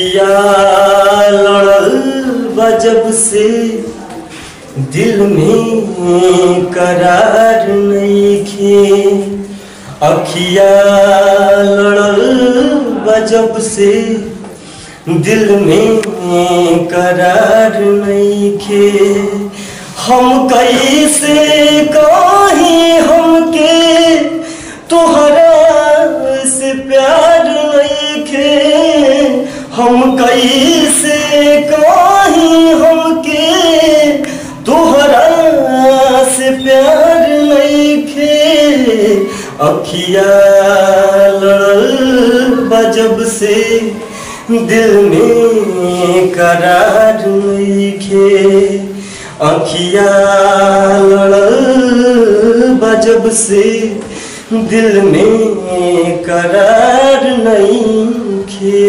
अखिया लड़ल बजब से दिल में करार नइखे। अखिया लड़ल बजब से दिल में करार नइखे। हम कैसे कहीं हमके तोहरा से प्यार नइखे। हम कैसे कहीं हमके तोहरा से प्यार नइखे। अखिया लड़ल बजब से दिल में करार नइखे। अखिया लड़ल बजब से दिल में करार नइखे।